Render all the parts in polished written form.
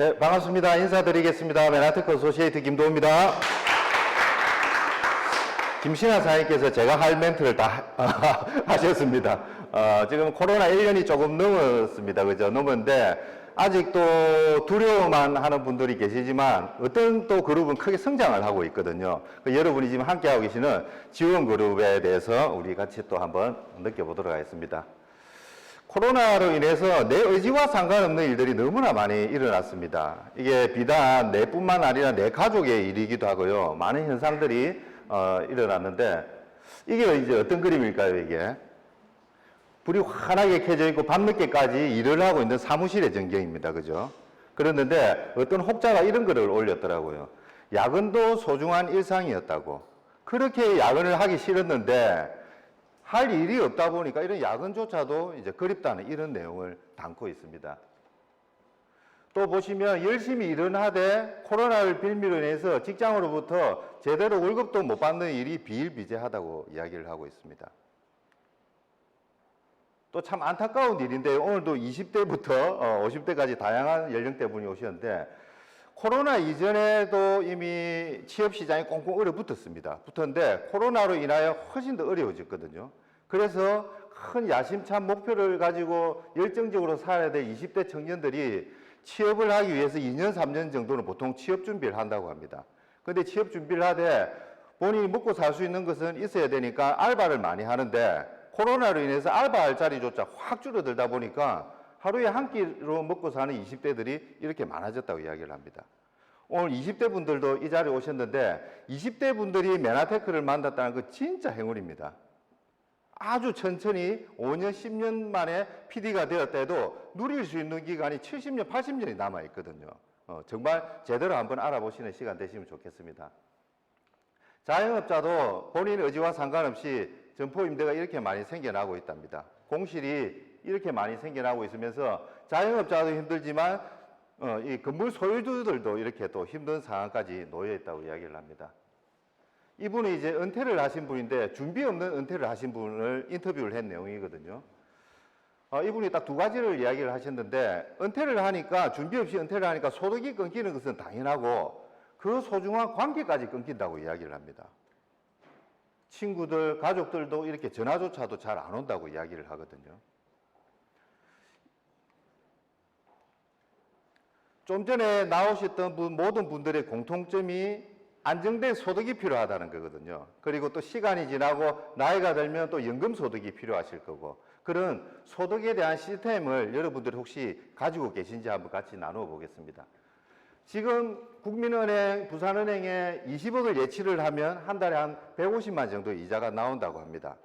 네, 반갑습니다. 인사드리겠습니다. 맨하튼 어소시에이트 김도우입니다. 김신아 사장님께서 제가 할 멘트를 다 하셨습니다. 지금 코로나 1년이 조금 넘었습니다. 그죠? 넘었는데, 아직도 두려워만 하는 분들이 계시지만, 어떤 또 그룹은 크게 성장을 하고 있거든요. 여러분이 지금 함께하고 계시는 지원 그룹에 대해서 우리 같이 또 한번 느껴보도록 하겠습니다. 코로나로 인해서 내 의지와 상관없는 일들이 너무나 많이 일어났습니다. 이게 비단 내뿐만 아니라 내 가족의 일이기도 하고요. 많은 현상들이 일어났는데, 이게 이제 어떤 그림일까요, 이게? 불이 환하게 켜져 있고 밤늦게까지 일을 하고 있는 사무실의 전경입니다. 그죠? 그랬는데 어떤 혹자가 이런 글을 올렸더라고요. 야근도 소중한 일상이었다고. 그렇게 야근을 하기 싫었는데 할 일이 없다 보니까 이런 야근조차도 이제 그립다는 이런 내용을 담고 있습니다. 또 보시면 열심히 일은 하되 코로나를 빌미로 인해서 직장으로부터 제대로 월급도 못 받는 일이 비일비재하다고 이야기를 하고 있습니다. 또 참 안타까운 일인데 오늘도 20대부터 50대까지 다양한 연령대 분이 오셨는데 코로나 이전에도 이미 취업시장이 꽁꽁 얼어붙었습니다. 붙었는데 코로나로 인하여 훨씬 더 어려워졌거든요. 그래서 큰 야심찬 목표를 가지고 열정적으로 살아야 될 20대 청년들이 취업을 하기 위해서 2년, 3년 정도는 보통 취업 준비를 한다고 합니다. 그런데 취업 준비를 하되 본인이 먹고 살 수 있는 것은 있어야 되니까 알바를 많이 하는데 코로나로 인해서 알바할 자리조차 확 줄어들다 보니까 하루에 한 끼로 먹고 사는 20대들이 이렇게 많아졌다고 이야기를 합니다. 오늘 20대 분들도 이 자리에 오셨는데 20대 분들이 메나테크를 만났다는 거 진짜 행운입니다. 아주 천천히 5년, 10년 만에 PD가 되었다 해도 누릴 수 있는 기간이 70년, 80년이 남아있거든요. 정말 제대로 한번 알아보시는 시간 되시면 좋겠습니다. 자영업자도 본인 의지와 상관없이 점포 임대가 이렇게 많이 생겨나고 있답니다. 공실이 이렇게 많이 생겨나고 있으면서 자영업자도 힘들지만 이 건물 소유주들도 이렇게 또 힘든 상황까지 놓여 있다고 이야기를 합니다. 이분은 이제 은퇴를 하신 분인데 준비 없는 은퇴를 하신 분을 인터뷰를 한 내용이거든요. 이분이 딱 두 가지를 이야기를 하셨는데 은퇴를 하니까 준비 없이 은퇴를 하니까 소득이 끊기는 것은 당연하고 그 소중한 관계까지 끊긴다고 이야기를 합니다. 친구들, 가족들도 이렇게 전화조차도 잘 안 온다고 이야기를 하거든요. 좀 전에 나오셨던 모든 분들의 공통점이 안정된 소득이 필요하다는 거거든요. 그리고 또 시간이 지나고 나이가 들면 또 연금소득이 필요하실 거고 그런 소득에 대한 시스템을 여러분들이 혹시 가지고 계신지 한번 같이 나누어 보겠습니다. 지금 국민은행, 부산은행에 20억을 예치를 하면 한 달에 한 150만 정도 이자가 나온다고 합니다.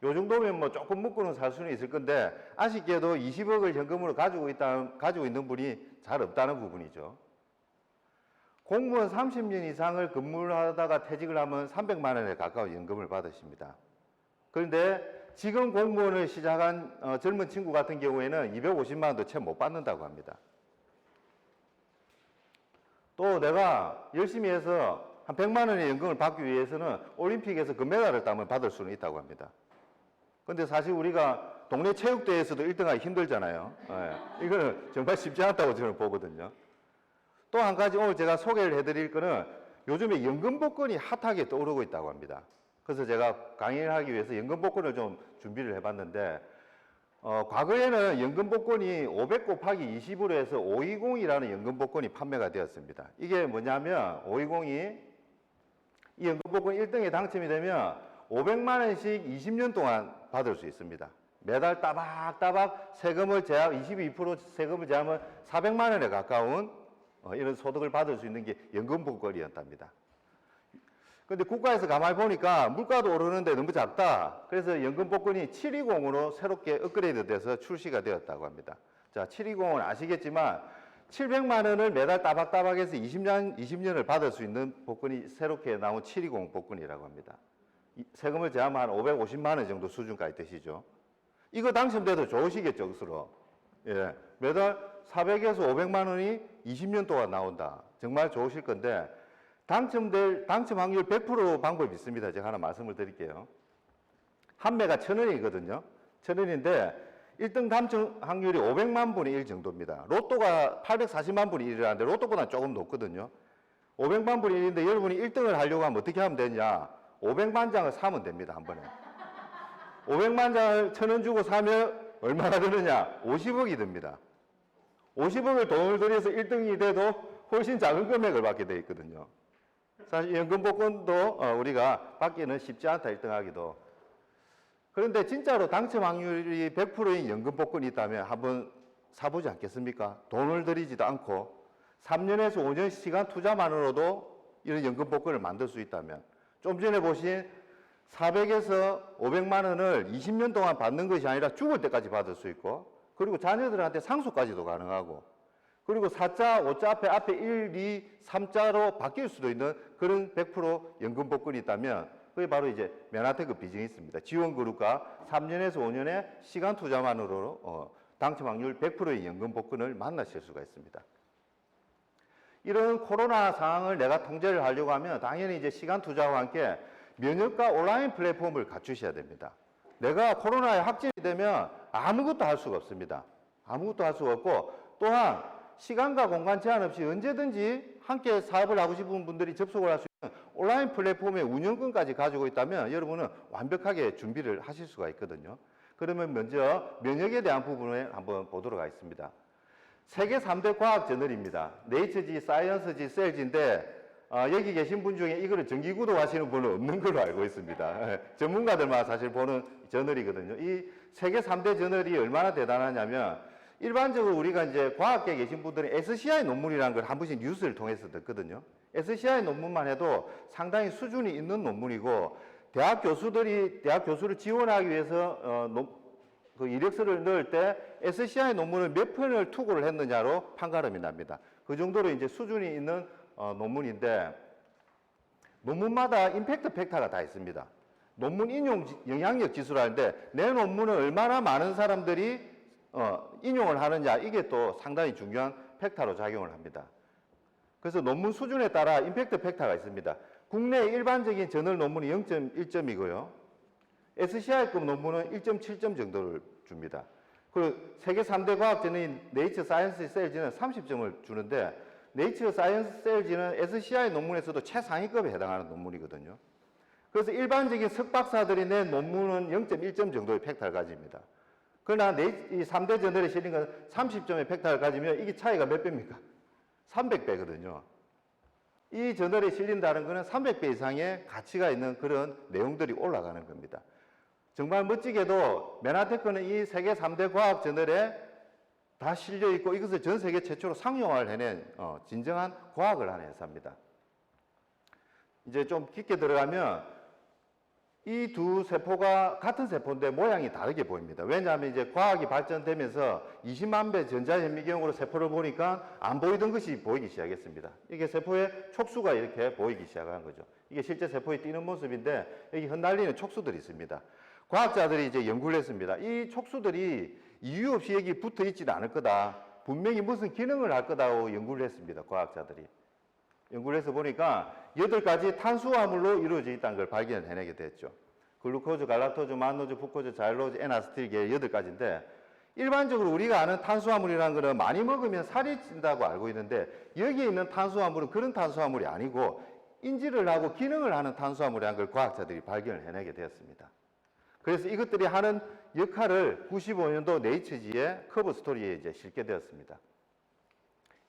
요 정도면 뭐 조금 먹고는 살 수는 있을 건데 아쉽게도 20억을 현금으로 가지고 있는 분이 잘 없다는 부분이죠. 공무원 30년 이상을 근무를 하다가 퇴직을 하면 300만 원에 가까운 연금을 받으십니다. 그런데 지금 공무원을 시작한 젊은 친구 같은 경우에는 250만 원도 채 못 받는다고 합니다. 또 내가 열심히 해서 한 100만 원의 연금을 받기 위해서는 올림픽에서 금메달을 따면 받을 수는 있다고 합니다. 근데 사실 우리가 동네 체육대회에서도 1등하기 힘들잖아요. 네. 이거는 정말 쉽지 않다고 저는 보거든요. 또 한 가지 오늘 제가 소개를 해드릴 거는 요즘에 연금복권이 핫하게 떠오르고 있다고 합니다. 그래서 제가 강의를 하기 위해서 연금복권을 좀 준비를 해봤는데 과거에는 연금복권이 500 곱하기 20으로 해서 520이라는 연금복권이 판매가 되었습니다. 이게 뭐냐면 520이 이 연금복권 1등에 당첨이 되면 500만 원씩 20년 동안 받을 수 있습니다. 매달 따박따박 세금을 제한 22% 세금을 제하면 400만 원에 가까운 이런 소득을 받을 수 있는 게 연금복권이었답니다. 근데 국가에서 가만히 보니까 물가도 오르는데 너무 작다. 그래서 연금복권이 720으로 새롭게 업그레이드 돼서 출시가 되었다고 합니다. 자, 720은 아시겠지만 700만 원을 매달 따박따박해서 20년을 받을 수 있는 복권이 새롭게 나온 720 복권이라고 합니다. 세금을 제하면 한 550만 원 정도 수준까지 되시죠. 이거 당첨돼도 좋으시겠죠, 스스로. 예, 매달 400에서 500만 원이 20년 동안 나온다. 정말 좋으실 건데 당첨 확률 100% 방법이 있습니다. 제가 하나 말씀을 드릴게요. 한 매가 1,000원이거든요. 1,000원인데 1등 당첨 확률이 500만 분의 1 정도입니다. 로또가 840만 분의 1이라는데 로또보다 조금 높거든요. 500만 분의 1인데 여러분이 1등을 하려고 하면 어떻게 하면 되냐? 500만 장을 사면 됩니다, 한 번에. 500만 장을 1,000원 주고 사면 얼마나 드느냐? 50억이 듭니다. 50억을 돈을 들여서 1등이 돼도 훨씬 작은 금액을 받게 돼 있거든요. 사실 연금복권도 우리가 받기는 쉽지 않다, 1등 하기도. 그런데 진짜로 당첨 확률이 100%인 연금복권이 있다면 한번 사보지 않겠습니까? 돈을 들이지도 않고 3년에서 5년 시간 투자만으로도 이런 연금복권을 만들 수 있다면, 좀 전에 보신 400에서 500만 원을 20년 동안 받는 것이 아니라 죽을 때까지 받을 수 있고, 그리고 자녀들한테 상속까지도 가능하고, 그리고 4자, 5자 앞에 1, 2, 3자로 바뀔 수도 있는 그런 100% 연금복권이 있다면 그게 바로 이제 메나테크 비즈니스입니다. 지원그룹과 3년에서 5년의 시간 투자만으로 당첨 확률 100%의 연금복권을 만나실 수가 있습니다. 이런 코로나 상황을 내가 통제를 하려고 하면 당연히 이제 시간 투자와 함께 면역과 온라인 플랫폼을 갖추셔야 됩니다. 내가 코로나에 확진이 되면 아무것도 할 수가 없습니다. 아무것도 할 수가 없고, 또한 시간과 공간 제한 없이 언제든지 함께 사업을 하고 싶은 분들이 접속을 할 수 있는 온라인 플랫폼의 운영권까지 가지고 있다면 여러분은 완벽하게 준비를 하실 수가 있거든요. 그러면 먼저 면역에 대한 부분을 한번 보도록 하겠습니다. 세계 3대 과학 저널입니다. 네이처지, 사이언스지, 셀지인데 여기 계신 분 중에 이거를 정기 구독하시는 분은 없는 걸로 알고 있습니다. 전문가들만 사실 보는 저널이거든요. 이 세계 3대 저널이 얼마나 대단하냐면, 일반적으로 우리가 이제 과학계에 계신 분들은 SCI 논문이라는 걸 한 번씩 뉴스를 통해서 듣거든요. SCI 논문만 해도 상당히 수준이 있는 논문이고, 대학 교수를 지원하기 위해서 그 이력서를 넣을 때 SCI 논문을 몇 편을 투고를 했느냐로 판가름이 납니다. 그 정도로 이제 수준이 있는 논문인데, 논문마다 임팩트 팩터가 다 있습니다. 논문 인용 영향력 지수라는데 내 논문을 얼마나 많은 사람들이 인용을 하느냐, 이게 또 상당히 중요한 팩터로 작용을 합니다. 그래서 논문 수준에 따라 임팩트 팩터가 있습니다. 국내 일반적인 저널 논문이 0.1점이고요. SCI급 논문은 1.7점 정도를 줍니다. 그리고 세계 3대 과학 저널인 네이처 사이언스 셀지는 30점을 주는데, 네이처 사이언스 셀지는 SCI 논문에서도 최상위급에 해당하는 논문이거든요. 그래서 일반적인 석박사들이 낸 논문은 0.1점 정도의 팩터를 가집니다. 그러나 이 3대 저널에 실린 건 30점의 팩터를 가지면 이게 차이가 몇 배입니까? 300배거든요. 이 저널에 실린다는 것은 300배 이상의 가치가 있는 그런 내용들이 올라가는 겁니다. 정말 멋지게도 메나테크는 이 세계 3대 과학 저널에 다 실려 있고, 이것을 전 세계 최초로 상용화를 해낸 진정한 과학을 하는 회사입니다. 이제 좀 깊게 들어가면 이 두 세포가 같은 세포인데 모양이 다르게 보입니다. 왜냐하면 이제 과학이 발전되면서 20만 배 전자현미경으로 세포를 보니까 안 보이던 것이 보이기 시작했습니다. 이게 세포의 촉수가 이렇게 보이기 시작한 거죠. 이게 실제 세포의 뛰는 모습인데, 여기 흩날리는 촉수들이 있습니다. 과학자들이 이제 연구를 했습니다. 이 촉수들이 이유 없이 여기 붙어 있지는 않을 거다. 분명히 무슨 기능을 할 거다고 연구를 했습니다. 과학자들이. 연구를 해서 보니까 8가지 탄수화물로 이루어져 있다는 걸 발견해내게 됐죠. 글루코즈, 갈락토즈, 만노즈, 푸코즈, 자일로즈, N아세틸 계 8가지인데, 일반적으로 우리가 아는 탄수화물이라는 것은 많이 먹으면 살이 찐다고 알고 있는데, 여기에 있는 탄수화물은 그런 탄수화물이 아니고 인지를 하고 기능을 하는 탄수화물이라는 걸 과학자들이 발견을 해내게 되었습니다. 그래서 이것들이 하는 역할을 95년도 네이처지의 커버 스토리에 이제 실게 되었습니다.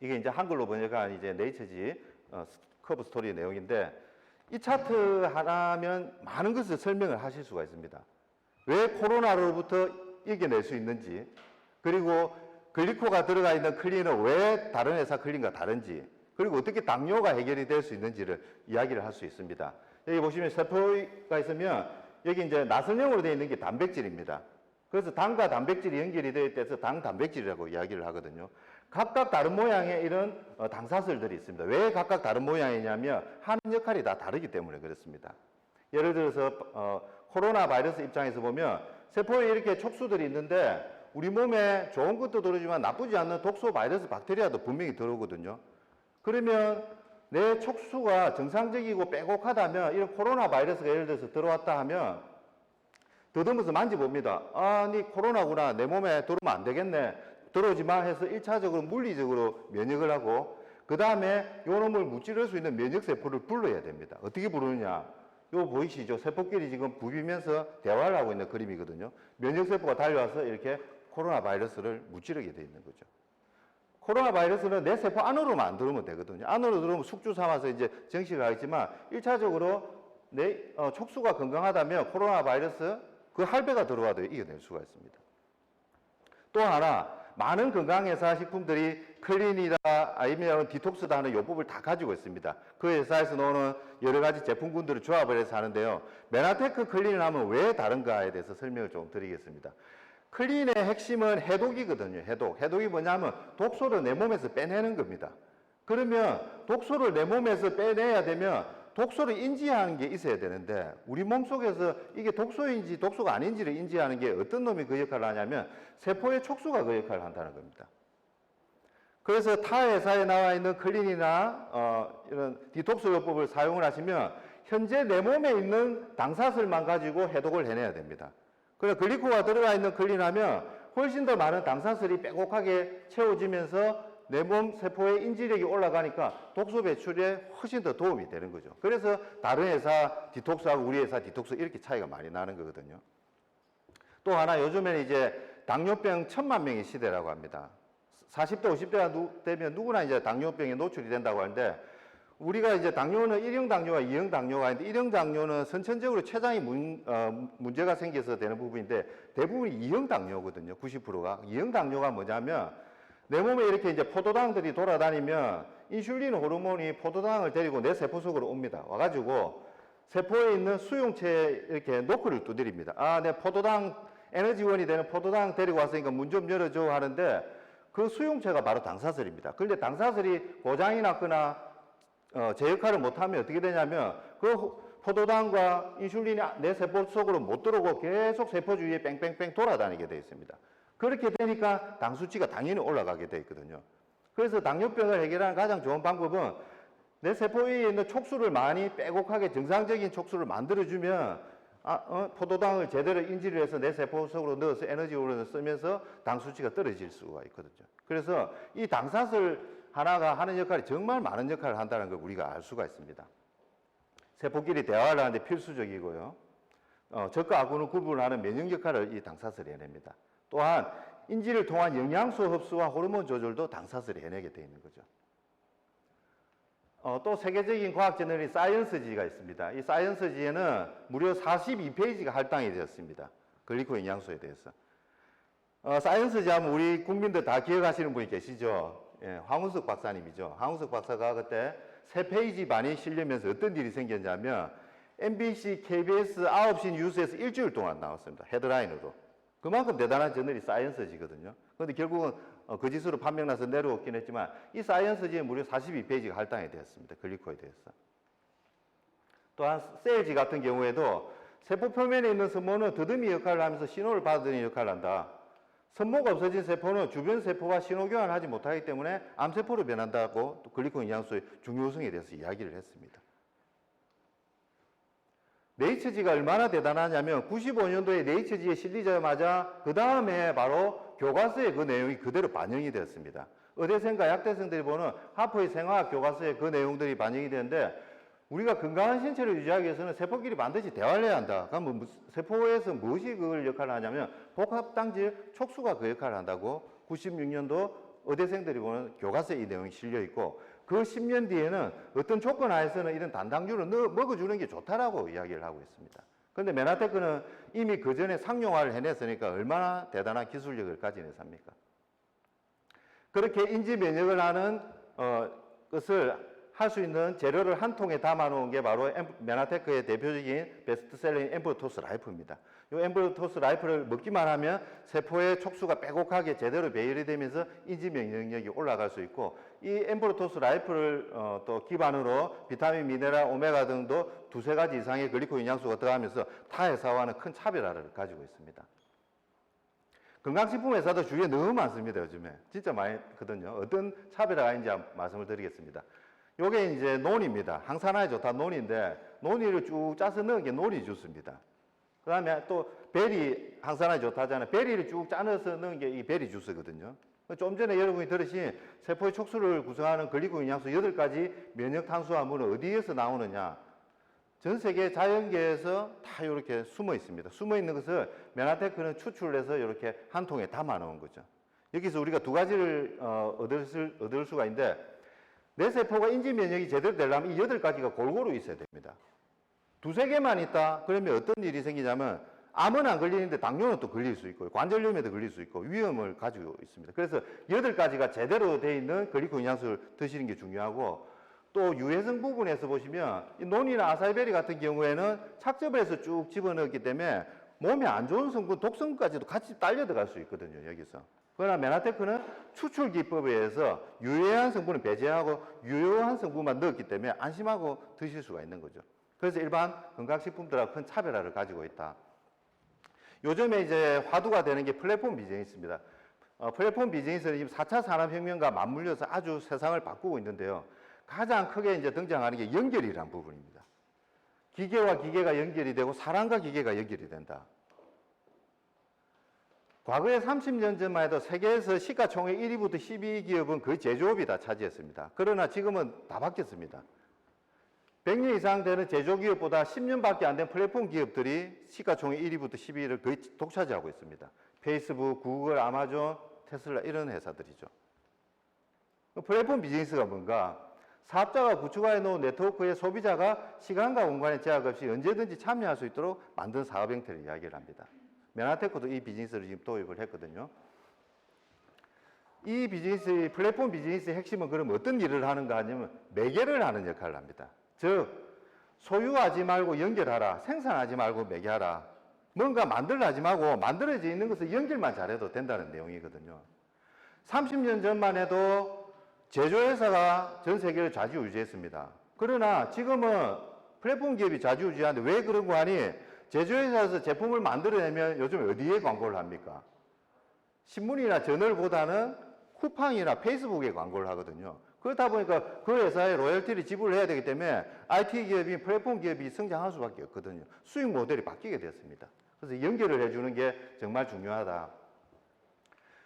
이게 이제 한글로 번역한 이제 네이처지 커브 스토리의 내용인데, 이 차트 하나면 많은 것을 설명을 하실 수가 있습니다. 왜 코로나로부터 이겨낼 수 있는지, 그리고 글리코가 들어가 있는 클린은 왜 다른 회사 클린과 다른지, 그리고 어떻게 당뇨가 해결이 될 수 있는지를 이야기를 할 수 있습니다. 여기 보시면 세포가 있으면 여기 이제 나선형으로 되어 있는 게 단백질입니다. 그래서 당과 단백질이 연결이 되어 있어서 당단백질이라고 이야기를 하거든요. 각각 다른 모양의 이런 당사슬들이 있습니다. 왜 각각 다른 모양이냐면 하는 역할이 다 다르기 때문에 그렇습니다. 예를 들어서 코로나 바이러스 입장에서 보면 세포에 이렇게 촉수들이 있는데 우리 몸에 좋은 것도 들어오지만 나쁘지 않는 독소 바이러스 박테리아도 분명히 들어오거든요. 그러면 내 촉수가 정상적이고 빼곡하다면 이런 코로나 바이러스가 예를 들어서 들어왔다 하면 더듬어서 만져봅니다. 아니 코로나구나. 내 몸에 들어오면 안 되겠네. 들어오지 마 해서 1차적으로 물리적으로 면역을 하고 그 다음에 요 놈을 무찌를 수 있는 면역세포를 불러야 됩니다. 어떻게 부르느냐. 요 보이시죠? 세포끼리 지금 부비면서 대화를 하고 있는 그림이거든요. 면역세포가 달려와서 이렇게 코로나 바이러스를 무찌르게 돼 있는 거죠. 코로나 바이러스는 내 세포 안으로만 안 들어오면 되거든요. 안으로 들어오면 숙주 삼아서 이제 정식을 하겠지만 1차적으로 내 촉수가 건강하다면 코로나 바이러스 그 할배가 들어와도 이겨낼 수가 있습니다. 또 하나 많은 건강회사 식품들이 클린이다 아니면 디톡스다 하는 요법을 다 가지고 있습니다. 그 회사에서 나오는 여러 가지 제품군들을 조합을 해서 하는데요. 메나테크 클린을 하면 왜 다른가에 대해서 설명을 좀 드리겠습니다. 클린의 핵심은 해독이거든요. 해독이 뭐냐면 독소를 내 몸에서 빼내는 겁니다. 그러면 독소를 내 몸에서 빼내야 되면 독소를 인지하는 게 있어야 되는데 우리 몸속에서 이게 독소인지 독소가 아닌지를 인지하는 게 어떤 놈이 그 역할을 하냐면 세포의 촉수가 그 역할을 한다는 겁니다. 그래서 타 회사에 나와 있는 클린이나 이런 디톡스 요법을 사용을 하시면 현재 내 몸에 있는 당사슬만 가지고 해독을 해내야 됩니다. 그래서 글리코가 들어가 있는 클린하면 훨씬 더 많은 당사슬이 빼곡하게 채워지면서 내 몸 세포의 인지력이 올라가니까 독소 배출에 훨씬 더 도움이 되는 거죠. 그래서 다른 회사 디톡스하고 우리 회사 디톡스 이렇게 차이가 많이 나는 거거든요. 또 하나 요즘에는 이제 당뇨병 1000만 명의 시대라고 합니다. 40대, 50대가 되면 누구나 이제 당뇨병에 노출이 된다고 하는데 우리가 이제 당뇨는 1형 당뇨와 2형 당뇨가 있는데 1형 당뇨는 선천적으로 췌장이 문제가 생겨서 되는 부분인데 대부분이 2형 당뇨거든요. 90%가. 2형 당뇨가 뭐냐면 내 몸에 이렇게 이제 포도당들이 돌아다니면 인슐린 호르몬이 포도당을 데리고 내 세포 속으로 옵니다. 와가지고 세포에 있는 수용체에 이렇게 노크를 두드립니다. 아, 내 포도당 에너지원이 되는 포도당 데리고 왔으니까 문 좀 열어줘 하는데 그 수용체가 바로 당사슬입니다. 그런데 당사슬이 고장이 났거나 제 역할을 못하면 어떻게 되냐면 그 포도당과 인슐린이 내 세포 속으로 못 들어오고 계속 세포 주위에 뺑뺑뺑 돌아다니게 되어 있습니다. 그렇게 되니까 당 수치가 당연히 올라가게 되어 있거든요. 그래서 당뇨병을 해결하는 가장 좋은 방법은 내 세포 위에 있는 촉수를 많이 빼곡하게 정상적인 촉수를 만들어주면 포도당을 제대로 인지를 해서 내 세포 속으로 넣어서 에너지원을 쓰면서 당 수치가 떨어질 수가 있거든요. 그래서 이 당사슬 하나가 하는 역할이 정말 많은 역할을 한다는 걸 우리가 알 수가 있습니다. 세포끼리 대화를 하는데 필수적이고요. 적과 악운을 구분하는 면역 역할을 이 당사슬이 해냅니다. 또한 인지를 통한 영양소 흡수와 호르몬 조절도 당사슬이 해내게 되어 있는 거죠. 또 세계적인 과학 저널이 사이언스지가 있습니다. 이 사이언스지에는 무려 42페이지가 할당이 되었습니다. 글리코 영양소에 대해서. 사이언스지 하면 우리 국민들 다 기억하시는 분이 계시죠? 예, 황운석 박사님이죠. 황운석 박사가 그때 3페이지 반이 실리면서 어떤 일이 생겼냐면 MBC, KBS 9시 뉴스에서 일주일 동안 나왔습니다. 헤드라인으로. 그만큼 대단한 저널이 사이언스지거든요. 그런데 결국은 거짓으로 판명나서 내려오긴 했지만 이 사이언스지에 무려 42페이지가 할당이 되었습니다. 글리코에 대해서. 또한 셀지 같은 경우에도 세포 표면에 있는 섬모는 더듬이 역할을 하면서 신호를 받아들이는 역할을 한다. 섬모가 없어진 세포는 주변 세포와 신호 교환을 하지 못하기 때문에 암세포로 변한다고 또 글리코 영양소의 중요성에 대해서 이야기를 했습니다. 네이처지가 얼마나 대단하냐면 95년도에 네이처지에 실리자마자 그 다음에 바로 교과서에 그 내용이 그대로 반영이 되었습니다. 의대생과 약대생들이 보는 하퍼의 생화학 교과서에 그 내용들이 반영이 되는데 우리가 건강한 신체를 유지하기 위해서는 세포끼리 반드시 대화를 해야 한다. 그럼 세포에서 무엇이 그걸 역할을 하냐면 복합당질 촉수가 그 역할을 한다고 96년도 의대생들이 보는 교과서에 이 내용이 실려 있고 그 10년 뒤에는 어떤 조건 하에서는 이런 단당류를 먹어주는 게 좋다라고 이야기를 하고 있습니다. 그런데 메나테크는 이미 그 전에 상용화를 해냈으니까 얼마나 대단한 기술력을 가진 회사입니까? 그렇게 인지 면역을 하는 것을 할 수 있는 재료를 한 통에 담아 놓은 게 바로 메나테크의 대표적인 베스트셀러인 엠브로토스 라이프입니다. 이 엠브로토스 라이프를 먹기만 하면 세포의 촉수가 빼곡하게 제대로 배열이 되면서 인지 면역력이 올라갈 수 있고 이 엠브로토스 라이프를 또 기반으로 비타민, 미네랄, 오메가 등도 두세 가지 이상의 글리코 영양소가 들어가면서 타 회사와는 큰 차별화를 가지고 있습니다. 건강식품 회사도 주위에 너무 많습니다. 요즘에 진짜 많거든요. 어떤 차별화가 있는지 말씀을 드리겠습니다. 요게 이제 논입니다. 항산화에 좋다 논인데 논이를 쭉 짜서 넣은 게 논이 주스입니다. 그 다음에 또 베리 항산화에 좋다잖아요. 베리를 쭉 짜내서 넣은 게 이 베리 주스거든요. 좀 전에 여러분이 들으신 세포의 촉수를 구성하는 글리코겐 영양소 8가지 면역 탄수화물은 어디에서 나오느냐? 전 세계 자연계에서 다 이렇게 숨어 있습니다. 숨어 있는 것을 메나테크는 추출을 해서 이렇게 한 통에 담아 놓은 거죠. 여기서 우리가 두 가지를 얻을 수가 있는데, 내 세포가 인지 면역이 제대로 되려면 이 8가지가 골고루 있어야 됩니다. 두세 개만 있다 그러면 어떤 일이 생기냐면, 암은 안 걸리는데 당뇨는 또 걸릴 수 있고, 관절염에도 걸릴 수 있고, 위험을 가지고 있습니다. 그래서 8가지가 제대로 되어 있는 글리코겐 영양소를 드시는 게 중요하고, 또 유해성 부분에서 보시면 이 논이나 아사이베리 같은 경우에는 착즙해서 쭉 집어넣었기 때문에 몸에 안 좋은 성분, 독성까지도 같이 딸려 들어갈 수 있거든요, 여기서. 그러나 메나테크는 추출 기법에 의해서 유해한 성분을 배제하고 유효한 성분만 넣었기 때문에 안심하고 드실 수가 있는 거죠. 그래서 일반 건강식품들하고 큰 차별화를 가지고 있다. 요즘에 이제 화두가 되는 게 플랫폼 비즈니스입니다. 플랫폼 비즈니스는 지금 4차 산업혁명과 맞물려서 아주 세상을 바꾸고 있는데요. 가장 크게 이제 등장하는 게 연결이라는 부분입니다. 기계와 기계가 연결이 되고 사람과 기계가 연결이 된다. 과거에 30년 전만 해도 세계에서 시가총액 1위부터 12기업은 거의 제조업이 다 차지했습니다. 그러나 지금은 다 바뀌었습니다. 100년 이상 되는 제조기업보다 10년밖에 안 된 플랫폼 기업들이 시가총액 1위부터 12위를 거의 독차지하고 있습니다. 페이스북, 구글, 아마존, 테슬라 이런 회사들이죠. 플랫폼 비즈니스가 뭔가? 사업자가 구축해 놓은 네트워크에 소비자가 시간과 공간의 제약 없이 언제든지 참여할 수 있도록 만든 사업 형태를 이야기를 합니다. 메나테크도 이 비즈니스를 지금 도입을 했거든요. 이 비즈니스, 플랫폼 비즈니스의 핵심은 그럼 어떤 일을 하는가 하냐면 매개를 하는 역할을 합니다. 즉, 소유하지 말고 연결하라. 생산하지 말고 매개하라. 뭔가 만들려 하지 말고 만들어져 있는 것을 연결만 잘해도 된다는 내용이거든요. 30년 전만 해도 제조회사가 전 세계를 좌지우지했습니다. 그러나 지금은 플랫폼 기업이 좌지우지하는데 왜 그런 거 하니? 제조회사에서 제품을 만들어내면 요즘 어디에 광고를 합니까? 신문이나 저널보다는 쿠팡이나 페이스북에 광고를 하거든요. 그렇다 보니까 그 회사에 로열티를 지불을 해야 되기 때문에 IT 기업이 플랫폼 기업이 성장할 수밖에 없거든요. 수익 모델이 바뀌게 됐습니다. 그래서 연결을 해주는 게 정말 중요하다.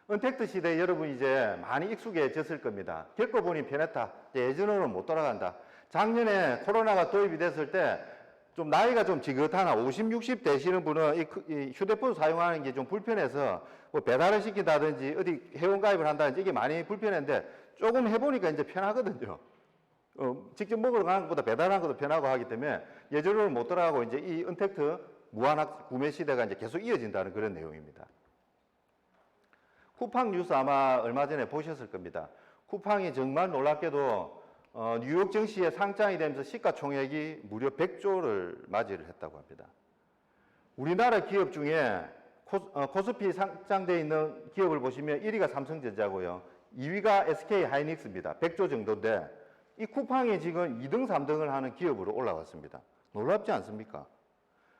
언택트 시대에 여러분 이제 많이 익숙해졌을 겁니다. 겪어보니 편했다. 예전으로는 못 돌아간다. 작년에 코로나가 도입이 됐을 때 좀 나이가 좀 지긋하나 50, 60 되시는 분은 이 휴대폰 사용하는 게 좀 불편해서 뭐 배달을 시킨다든지 어디 회원가입을 한다든지 이게 많이 불편했는데 조금 해보니까 이제 편하거든요. 직접 먹으러 가는 것보다 배달하는 것도 편하고 하기 때문에 예전으로는 못 돌아가고 이제 이 언택트 무한 구매 시대가 이제 계속 이어진다는 그런 내용입니다. 쿠팡 뉴스 아마 얼마 전에 보셨을 겁니다. 쿠팡이 정말 놀랍게도 뉴욕 증시에 상장이 되면서 시가총액이 무려 100조를 맞이를 했다고 합니다. 우리나라 기업 중에 코스피 상장되어 있는 기업을 보시면 1위가 삼성전자고요. 2위가 SK하이닉스입니다. 100조 정도인데 이 쿠팡이 지금 2등, 3등을 하는 기업으로 올라왔습니다. 놀랍지 않습니까?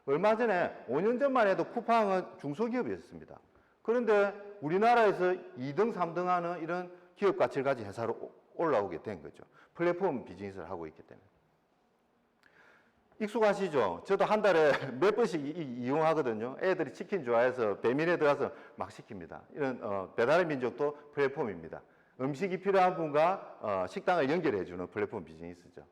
얼마 전에 5년 전만 해도 쿠팡은 중소기업이었습니다. 그런데 우리나라에서 2등, 3등 하는 이런 기업 가치를 가진 회사로 올라오게 된 거죠. 플랫폼 비즈니스를 하고 있기 때문에. 익숙하시죠? 저도 한 달에 몇 번씩 이용하거든요. 애들이 치킨 좋아해서 배민에 들어가서 막 시킵니다. 이런 배달의 민족도 플랫폼입니다. 음식이 필요한 분과 식당을 연결해주는 플랫폼 비즈니스죠.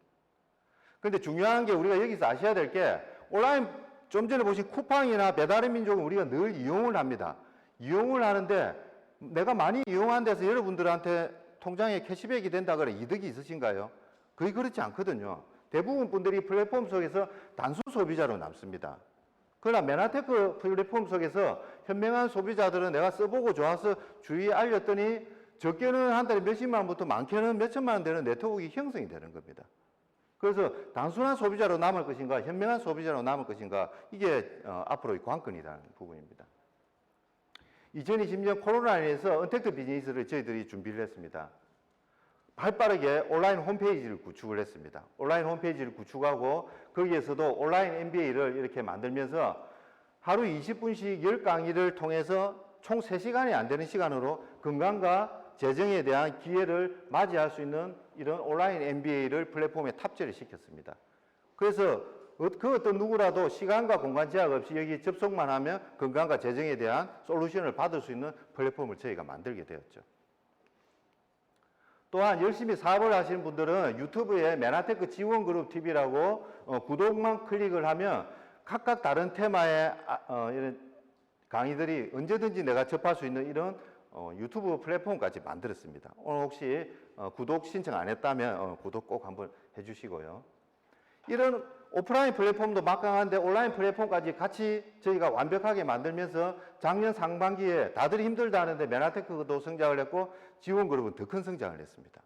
그런데 중요한 게 우리가 여기서 아셔야 될 게 온라인 좀 전에 보신 쿠팡이나 배달의 민족은 우리가 늘 이용을 합니다. 이용을 하는데 내가 많이 이용한 데서 여러분들한테 통장에 캐시백이 된다 그래 이득이 있으신가요? 거의 그렇지 않거든요. 대부분 분들이 플랫폼 속에서 단순 소비자로 남습니다. 그러나 메나테크 플랫폼 속에서 현명한 소비자들은 내가 써보고 좋아서 주위에 알렸더니 적게는 한 달에 몇십만 원부터 많게는 몇천만 원 되는 네트워크가 형성이 되는 겁니다. 그래서 단순한 소비자로 남을 것인가 현명한 소비자로 남을 것인가 이게 앞으로의 관건이라는 부분입니다. 2020년 코로나로 인해서 언택트 비즈니스를 저희들이 준비를 했습니다. 발빠르게 온라인 홈페이지를 구축을 했습니다. 온라인 홈페이지를 구축하고 거기에서도 온라인 MBA를 이렇게 만들면서 하루 20분씩 10강의를 통해서 총 3시간이 안 되는 시간으로 건강과 재정에 대한 기회를 맞이할 수 있는 이런 온라인 MBA를 플랫폼에 탑재를 시켰습니다. 그래서 그 어떤 누구라도 시간과 공간 제약 없이 여기 접속만 하면 건강과 재정에 대한 솔루션을 받을 수 있는 플랫폼을 저희가 만들게 되었죠. 또한 열심히 사업을 하시는 분들은 유튜브에 메나테크 지원그룹 TV라고 구독만 클릭을 하면 각각 다른 테마의 이런 강의들이 언제든지 내가 접할 수 있는 이런 유튜브 플랫폼까지 만들었습니다. 오늘 혹시 구독 신청 안 했다면 구독 꼭 한번 해주시고요. 이런 오프라인 플랫폼도 막강한데 온라인 플랫폼까지 같이 저희가 완벽하게 만들면서 작년 상반기에 다들 힘들다 하는데 메나테크도 성장을 했고 지원그룹은 더 큰 성장을 했습니다.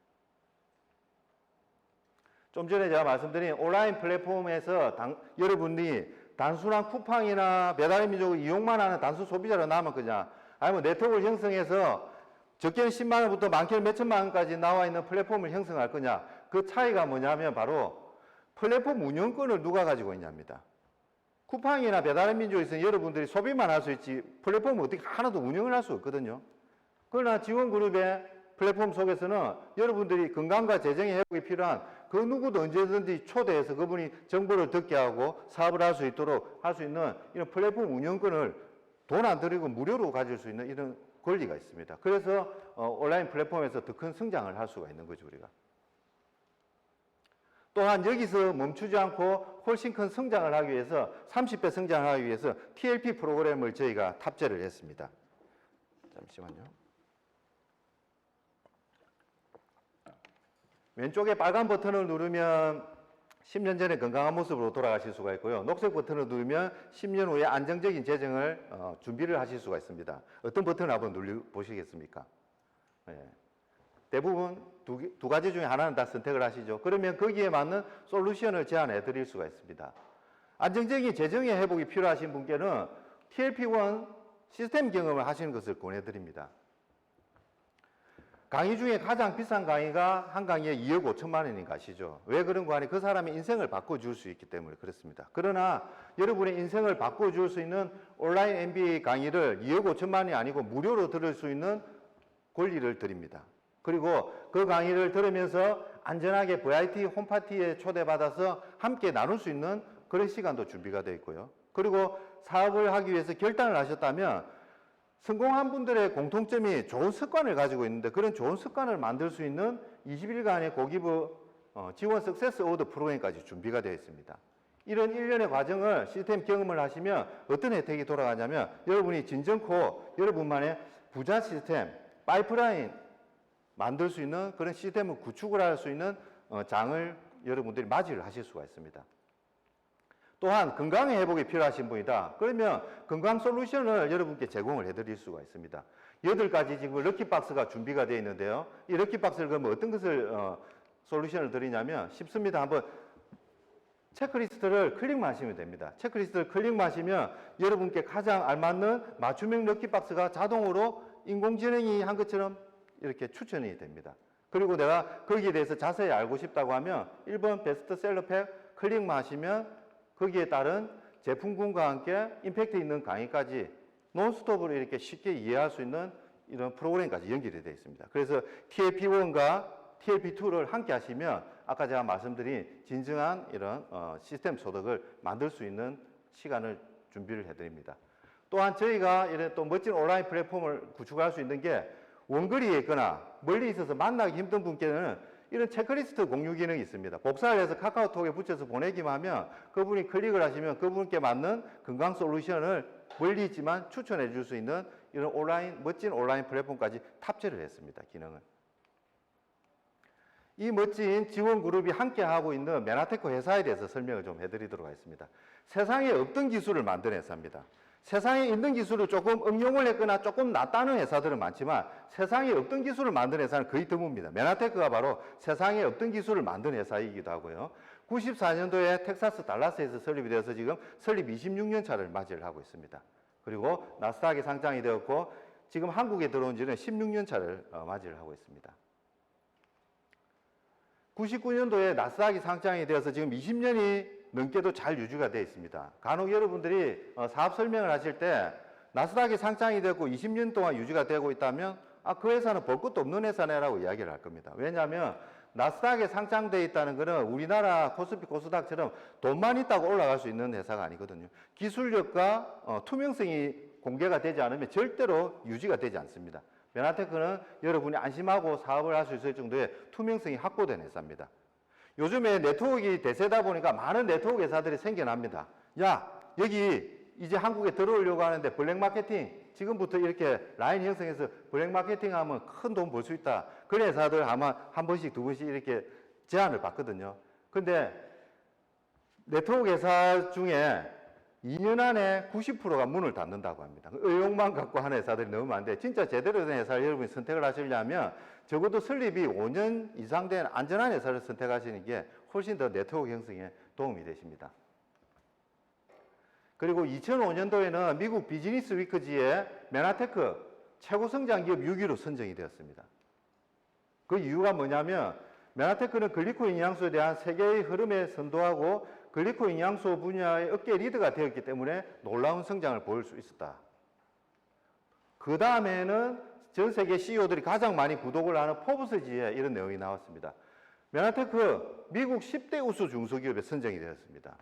좀 전에 제가 말씀드린 온라인 플랫폼에서 여러분이 단순한 쿠팡이나 배달의 민족을 이용만 하는 단순 소비자로 남은 거냐, 아니면 네트워크를 형성해서 적게는 10만 원부터 많게는 몇천만 원까지 나와 있는 플랫폼을 형성할 거냐, 그 차이가 뭐냐면 바로 플랫폼 운영권을 누가 가지고 있냐입니다. 쿠팡이나 배달의 민족에서는 여러분들이 소비만 할 수 있지 플랫폼을 어떻게 하나도 운영을 할 수 없거든요. 그러나 지원그룹의 플랫폼 속에서는 여러분들이 건강과 재정의 회복이 필요한 그 누구도 언제든지 초대해서 그분이 정보를 듣게 하고 사업을 할 수 있도록 할 수 있는 이런 플랫폼 운영권을 돈 안 들이고 무료로 가질 수 있는 이런 권리가 있습니다. 그래서 온라인 플랫폼에서 더 큰 성장을 할 수가 있는 거죠, 우리가. 또한 여기서 멈추지 않고 훨씬 큰 성장을 하기 위해서 30배 성장을 하기 위해서 TLP 프로그램을 저희가 탑재를 했습니다. 잠시만요. 왼쪽에 빨간 버튼을 누르면 10년 전에 건강한 모습으로 돌아가실 수가 있고요. 녹색 버튼을 누르면 10년 후에 안정적인 재정을 준비를 하실 수가 있습니다. 어떤 버튼을 한번 눌러보시겠습니까? 네. 대부분 두 가지 중에 하나는 다 선택을 하시죠. 그러면 거기에 맞는 솔루션을 제안해 드릴 수가 있습니다. 안정적인 재정의 회복이 필요하신 분께는 TLP1 시스템 경험을 하시는 것을 권해드립니다. 강의 중에 가장 비싼 강의가 한 강의에 2억 5천만 원인 거 아시죠? 왜 그런 거 하니? 그 사람의 인생을 바꿔줄 수 있기 때문에 그렇습니다. 그러나 여러분의 인생을 바꿔줄 수 있는 온라인 MBA 강의를 2억 5천만 원이 아니고 무료로 들을 수 있는 권리를 드립니다. 그리고 그 강의를 들으면서 안전하게 VIT 홈파티에 초대받아서 함께 나눌 수 있는 그런 시간도 준비가 되어 있고요. 그리고 사업을 하기 위해서 결단을 하셨다면 성공한 분들의 공통점이 좋은 습관을 가지고 있는데 그런 좋은 습관을 만들 수 있는 20일간의 고기부 지원 석세스 어워드 프로그램까지 준비가 되어 있습니다. 이런 일련의 과정을 시스템 경험을 하시면 어떤 혜택이 돌아가냐면 여러분이 진정코 여러분만의 부자 시스템, 파이프라인 만들 수 있는 그런 시스템을 구축을 할 수 있는 장을 여러분들이 맞이를 하실 수가 있습니다. 또한 건강의 회복이 필요하신 분이다. 그러면 건강 솔루션을 여러분께 제공을 해드릴 수가 있습니다. 8가지 지금 럭키박스가 준비가 되어 있는데요. 이 럭키박스를 그러면 어떤 것을 솔루션을 드리냐면 쉽습니다. 한번 체크리스트를 클릭만 하시면 됩니다. 체크리스트를 클릭만 하시면 여러분께 가장 알맞는 맞춤형 럭키박스가 자동으로 인공지능이 한 것처럼 이렇게 추천이 됩니다. 그리고 내가 거기에 대해서 자세히 알고 싶다고 하면 1번 베스트셀러 팩 클릭만 하시면 거기에 따른 제품군과 함께 임팩트 있는 강의까지 논스톱으로 이렇게 쉽게 이해할 수 있는 이런 프로그램까지 연결이 되어 있습니다. 그래서 TLP1과 TLP2를 함께 하시면 아까 제가 말씀드린 진정한 이런 시스템 소득을 만들 수 있는 시간을 준비를 해드립니다. 또한 저희가 이런 또 멋진 온라인 플랫폼을 구축할 수 있는 게 원거리에 있거나 멀리 있어서 만나기 힘든 분께는 이런 체크리스트 공유 기능이 있습니다. 복사를 해서 카카오톡에 붙여서 보내기만 하면 그분이 클릭을 하시면 그분께 맞는 건강 솔루션을 멀리 있지만 추천해 줄 수 있는 이런 멋진 온라인 플랫폼까지 탑재를 했습니다. 기능을. 이 멋진 지원 그룹이 함께 하고 있는 메나테크 회사에 대해서 설명을 좀 해드리도록 하겠습니다. 세상에 없던 기술을 만든 회사입니다. 세상에 있는 기술을 조금 응용을 했거나 조금 낫다는 회사들은 많지만 세상에 없던 기술을 만든 회사는 거의 드뭅니다. 메나테크가 바로 세상에 없던 기술을 만든 회사이기도 하고요. 94년도에 텍사스 달라스에서 설립이 되어서 지금 설립 26년 차를 맞이를 하고 있습니다. 그리고 나스닥에 상장이 되었고 지금 한국에 들어온 지는 16년 차를 맞이를 하고 있습니다. 99년도에 나스닥이 상장이 되어서 지금 20년이 넘게도 잘 유지가 되어 있습니다. 간혹 여러분들이 사업 설명을 하실 때 나스닥이 상장이 되고 20년 동안 유지가 되고 있다면 그 회사는 볼 것도 없는 회사네라고 이야기를 할 겁니다. 왜냐하면 나스닥에 상장되어 있다는 것은 우리나라 코스피 코스닥처럼 돈만 있다고 올라갈 수 있는 회사가 아니거든요. 기술력과 투명성이 공개가 되지 않으면 절대로 유지가 되지 않습니다. 메나테크는 여러분이 안심하고 사업을 할 수 있을 정도의 투명성이 확보된 회사입니다. 요즘에 네트워크가 대세다 보니까 많은 네트워크 회사들이 생겨납니다. 야, 여기 이제 한국에 들어오려고 하는데 블랙 마케팅, 지금부터 이렇게 라인 형성해서 블랙 마케팅 하면 큰 돈 벌 수 있다. 그런 회사들 아마 한 번씩, 두 번씩 이렇게 제안을 받거든요. 근데 네트워크 회사 중에 2년 안에 90%가 문을 닫는다고 합니다. 의욕만 갖고 하는 회사들이 너무 많은데 진짜 제대로 된 회사를 여러분이 선택을 하시려면 적어도 설립이 5년 이상 된 안전한 회사를 선택하시는 게 훨씬 더 네트워크 형성에 도움이 되십니다. 그리고 2005년도에는 미국 비즈니스 위크지에 메나테크 최고 성장 기업 6위로 선정이 되었습니다. 그 이유가 뭐냐면 메나테크는 글리코 영양소에 대한 세계의 흐름에 선도하고 글리코 영양소 분야의 업계 리더가 되었기 때문에 놀라운 성장을 보일 수 있었다. 그 다음에는 전 세계 CEO들이 가장 많이 구독을 하는 포브스지에 이런 내용이 나왔습니다. 메나테크 미국 10대 우수 중소기업에 선정이 되었습니다.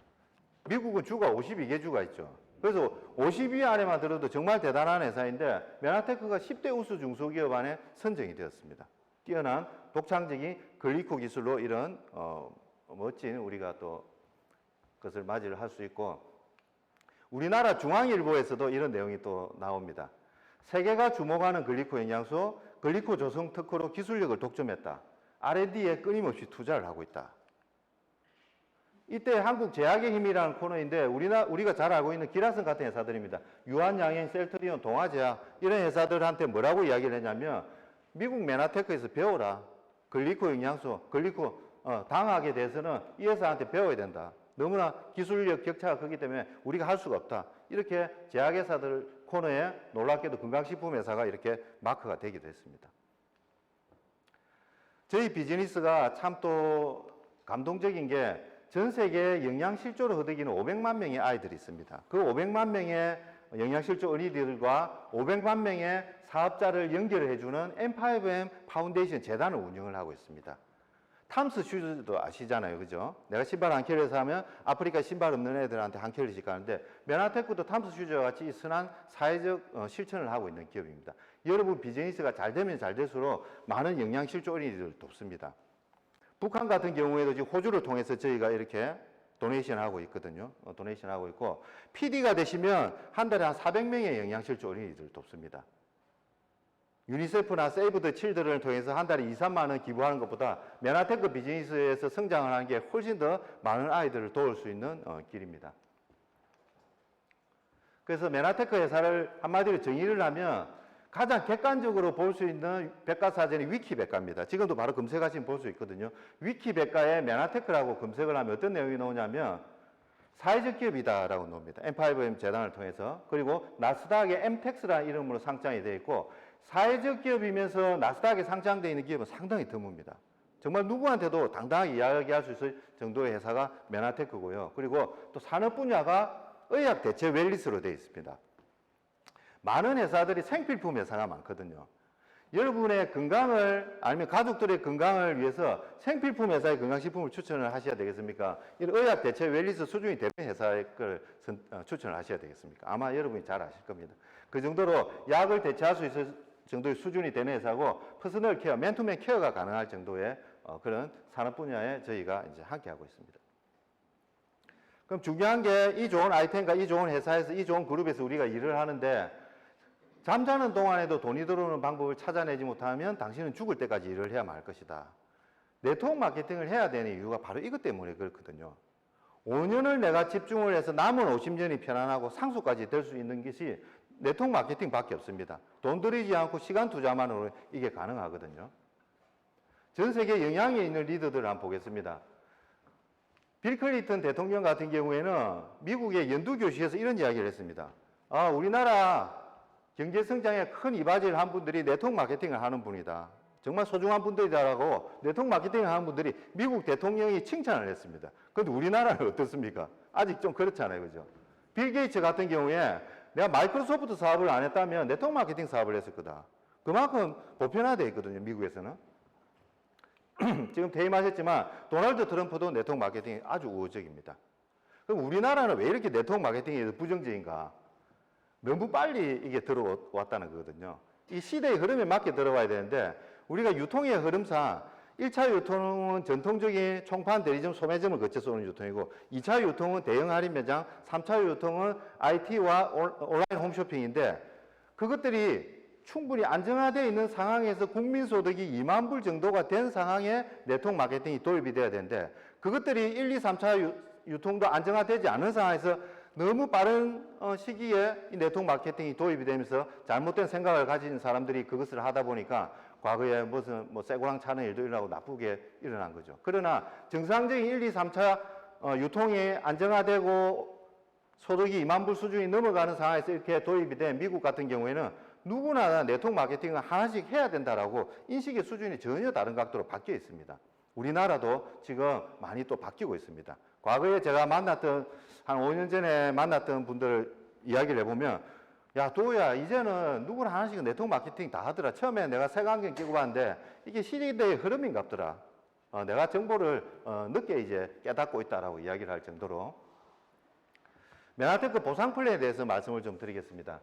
미국은 주가 52개 주가 있죠. 그래서 50위 안에만 들어도 정말 대단한 회사인데 메나테크가 10대 우수 중소기업 안에 선정이 되었습니다. 뛰어난 독창적인 글리코 기술로 이런 멋진 우리가 또 그것을 맞이를 할 수 있고 우리나라 중앙일보에서도 이런 내용이 또 나옵니다. 세계가 주목하는 글리코 영양소, 글리코 조성 특허로 기술력을 독점했다. R&D에 끊임없이 투자를 하고 있다. 이때 한국 제약의 힘이라는 코너인데 우리가 잘 알고 있는 기라성 같은 회사들입니다. 유한양행, 셀트리온, 동아제약 이런 회사들한테 뭐라고 이야기를 했냐면 미국 메나테크에서 배워라. 글리코 영양소, 글리코 당하게 돼서는 이 회사한테 배워야 된다. 너무나 기술력 격차가 크기 때문에 우리가 할 수가 없다. 이렇게 제약회사들 코너에 놀랍게도 건강식품 회사가 이렇게 마크가 되기도 했습니다. 저희 비즈니스가 참 또 감동적인 게 전 세계에 영양실조를 허덕이는 500만 명의 아이들이 있습니다. 그 500만 명의 영양실조 어린이들과 500만 명의 사업자를 연결해주는 M5M 파운데이션 재단을 운영을 하고 있습니다. 탐스 슈즈도 아시잖아요. 그죠? 내가 신발 한 켤레에서 하면 아프리카 신발 없는 애들한테 한 켤레씩 가는데 메나테크도 탐스 슈즈와 같이 선한 사회적 실천을 하고 있는 기업입니다. 여러분 비즈니스가 잘 되면 잘 될수록 많은 영양실조 어린이들을 돕습니다. 북한 같은 경우에도 지금 호주를 통해서 저희가 이렇게 도네이션 하고 있거든요. 도네이션 하고 있고 PD가 되시면 한 달에 한 400명의 영양실조 어린이들을 돕습니다. 유니세프나 세이브 더 칠드런을 통해서 한 달에 2, 3만 원 기부하는 것보다 메나테크 비즈니스에서 성장을 하는 게 훨씬 더 많은 아이들을 도울 수 있는 길입니다. 그래서 메나테크 회사를 한마디로 정의를 하면 가장 객관적으로 볼 수 있는 백과사전이 위키백과입니다. 지금도 바로 검색하시면 볼 수 있거든요. 위키백과에 메나테크라고 검색을 하면 어떤 내용이 나오냐면 사회적 기업이다라고 나옵니다. M5M 재단을 통해서. 그리고 나스닥에 MTEX라는 이름으로 상장이 되어 있고 사회적 기업이면서 나스닥에 상장되어 있는 기업은 상당히 드뭅니다. 정말 누구한테도 당당하게 이야기할 수 있을 정도의 회사가 메나테크고요. 그리고 또 산업 분야가 의학 대체 웰리스로 되어 있습니다. 많은 회사들이 생필품 회사가 많거든요. 여러분의 건강을 아니면 가족들의 건강을 위해서 생필품 회사의 건강식품을 추천을 하셔야 되겠습니까? 이런 의학 대체 웰리스 수준이 되는 회사의 걸 추천을 하셔야 되겠습니까? 아마 여러분이 잘 아실 겁니다. 그 정도로 약을 대체할 수 있을 정도의 수준이 되는 회사고 퍼스널 케어, 맨투맨 케어가 가능할 정도의 그런 산업 분야에 저희가 이제 함께 하고 있습니다. 그럼 중요한 게 이 좋은 아이템과 이 좋은 회사에서 이 좋은 그룹에서 우리가 일을 하는데 잠자는 동안에도 돈이 들어오는 방법을 찾아내지 못하면 당신은 죽을 때까지 일을 해야만 할 것이다. 네트워크 마케팅을 해야 되는 이유가 바로 이것 때문에 그렇거든요. 5년을 내가 집중을 해서 남은 50년이 편안하고 상속까지 될 수 있는 것이 네트워크 마케팅밖에 없습니다. 돈 들이지 않고 시간 투자만으로 이게 가능하거든요. 전 세계 영향이 있는 리더들을 한번 보겠습니다. 빌 클린턴 대통령 같은 경우에는 미국의 연두교시에서 이런 이야기를 했습니다. 우리나라 경제 성장에 큰 이바지를 한 분들이 네트워크 마케팅을 하는 분이다. 정말 소중한 분들이다라고 네트워크 마케팅을 하는 분들이 미국 대통령이 칭찬을 했습니다. 그런데 우리나라는 어떻습니까? 아직 좀 그렇잖아요. 그죠? 빌 게이츠 같은 경우에 내가 마이크로소프트 사업을 안 했다면 네트워크 마케팅 사업을 했을 거다. 그만큼 보편화되어 있거든요. 미국에서는. 지금 퇴임하셨지만 도널드 트럼프도 네트워크 마케팅이 아주 우호적입니다. 그럼 우리나라는 왜 이렇게 네트워크 마케팅에 부정적인가? 너무 빨리 이게 들어왔다는 거거든요. 이 시대의 흐름에 맞게 들어와야 되는데 우리가 유통의 흐름상 1차 유통은 전통적인 총판, 대리점, 소매점을 거쳐서 오는 유통이고 2차 유통은 대형 할인 매장, 3차 유통은 IT와 온라인 홈쇼핑인데 그것들이 충분히 안정화되어 있는 상황에서 국민소득이 2만 불 정도가 된 상황에 네트워크 마케팅이 도입이 돼야 되는데 그것들이 1, 2, 3차 유통도 안정화되지 않은 상황에서 너무 빠른 시기에 이 네트워크 마케팅이 도입이 되면서 잘못된 생각을 가진 사람들이 그것을 하다 보니까 과거에 무슨 쇠고랑 차는 일도 일어나고 나쁘게 일어난 거죠. 그러나 정상적인 1, 2, 3차 유통이 안정화되고 소득이 2만 불 수준이 넘어가는 상황에서 이렇게 도입이 된 미국 같은 경우에는 누구나 네트워크 마케팅을 하나씩 해야 된다라고 인식의 수준이 전혀 다른 각도로 바뀌어 있습니다. 우리나라도 지금 많이 또 바뀌고 있습니다. 과거에 제가 만났던 한 5년 전에 만났던 분들 이야기를 해보면 야 도우야 이제는 누구나 하나씩 네트워크 마케팅 다 하더라. 처음에 내가 색안경 끼고 봤는데 이게 시대의 흐름인갑더라. 내가 정보를 늦게 이제 깨닫고 있다라고 이야기를 할 정도로 맨하탄 보상 플랜에 대해서 말씀을 좀 드리겠습니다.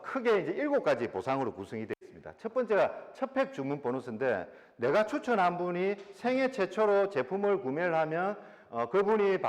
크게 이제 7가지 보상으로 구성이 되어 있습니다. 첫 번째가 첫팩 주문 보너스인데 내가 추천한 분이 생애 최초로 제품을 구매를 하면 그분이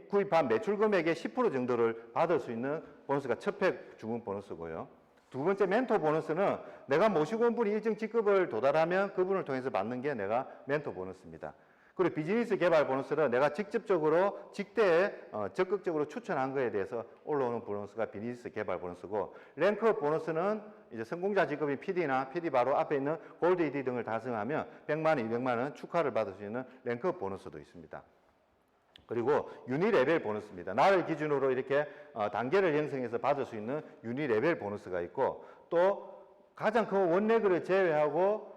구입한 매출 금액의 10% 정도를 받을 수 있는 보너스가 첫팩 주문 보너스고요. 두 번째 멘토 보너스는 내가 모시고 온 분이 일정 직급을 도달하면 그분을 통해서 받는 게 내가 멘토 보너스입니다. 그리고 비즈니스 개발 보너스는 내가 직접적으로 직대에 적극적으로 추천한 거에 대해서 올라오는 보너스가 비즈니스 개발 보너스고 랭크업 보너스는 이제 성공자 직급인 PD나 PD 바로 앞에 있는 골드 ED 등을 달성하면 100만 원, 200만 원 축하를 받을 수 있는 랭크업 보너스도 있습니다. 그리고 유니 레벨 보너스입니다. 나를 기준으로 이렇게 단계를 형성해서 받을 수 있는 유니 레벨 보너스가 있고 또 가장 큰 원래그를 제외하고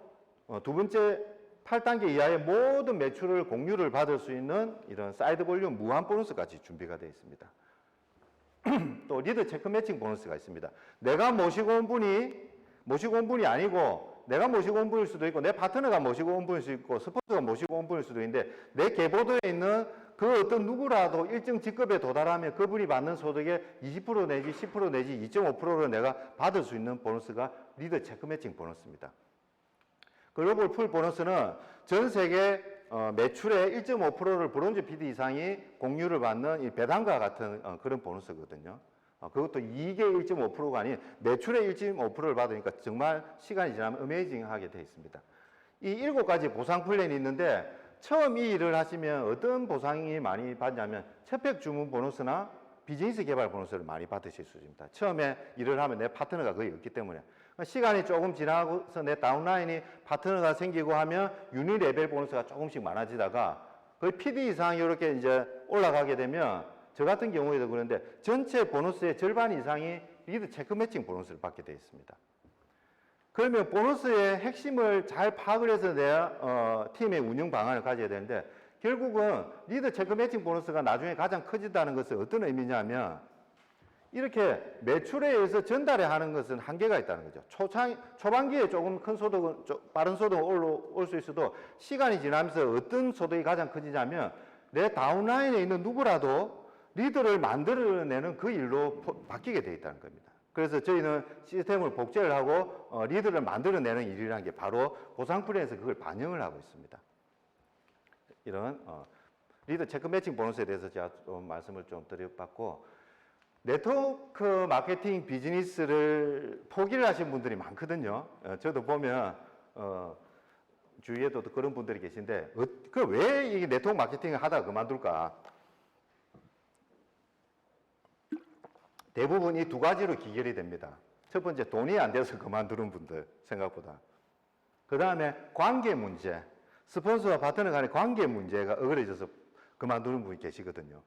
두 번째 8단계 이하의 모든 매출을 공유를 받을 수 있는 이런 사이드 볼륨 무한 보너스까지 준비가 되어 있습니다. 또 리더 체크 매칭 보너스가 있습니다. 내가 모시고 온 분이 아니고 내가 모시고 온 분일 수도 있고 내 파트너가 모시고 온 분일 수도 있고 스폰서가 모시고 온 분일 수도 있는데 내 계보도에 있는 그 어떤 누구라도 일정 직급에 도달하면 그분이 받는 소득의 20% 내지 10% 내지 2.5%를 내가 받을 수 있는 보너스가 리더 체크 매칭 보너스입니다. 글로벌 풀 보너스는 전 세계 매출의 1.5%를 브론즈 PD 이상이 공유를 받는 이 배당과 같은 그런 보너스거든요. 그것도 이익의 1.5%가 아닌 매출의 1.5%를 받으니까 정말 시간이 지나면 어메이징하게 되어 있습니다. 이 7가지 보상 플랜이 있는데 처음 이 일을 하시면 어떤 보상이 많이 받냐면 첫팩 주문 보너스나 비즈니스 개발 보너스를 많이 받으실 수 있습니다. 처음에 일을 하면 내 파트너가 거의 없기 때문에 시간이 조금 지나고서 내 다운라인이 파트너가 생기고 하면 유니 레벨 보너스가 조금씩 많아지다가 거의 PD 이상 이렇게 이제 올라가게 되면 저 같은 경우에도 그런데 전체 보너스의 절반 이상이 리더 체크 매칭 보너스를 받게 되어 있습니다. 그러면 보너스의 핵심을 잘 파악을 해서 내 팀의 운영 방안을 가져야 되는데 결국은 리더 체크 매칭 보너스가 나중에 가장 커진다는 것은 어떤 의미냐면 이렇게 매출에 의해서 전달해 하는 것은 한계가 있다는 거죠. 초반기에 조금 큰 소득은, 빠른 소득은 올라올 수 있어도 시간이 지나면서 어떤 소득이 가장 커지냐면 내 다운라인에 있는 누구라도 리더를 만들어내는 그 일로 바뀌게 돼 있다는 겁니다. 그래서 저희는 시스템을 복제를 하고 리더를 만들어내는 일이라는 게 바로 보상 플랜에서 그걸 반영을 하고 있습니다. 이런 리더 체크 매칭 보너스에 대해서 제가 좀 말씀을 좀 드려봤고 네트워크 마케팅 비즈니스를 포기를 하신 분들이 많거든요. 저도 보면 주위에도 그런 분들이 계신데 왜 이 네트워크 마케팅을 하다가 그만둘까? 대부분 이 2가지로 기결이 됩니다. 첫 번째 돈이 안 돼서 그만두는 분들 생각보다. 그 다음에 관계 문제, 스폰서와 파트너 간의 관계 문제가 어그러져서 그만두는 분이 계시거든요.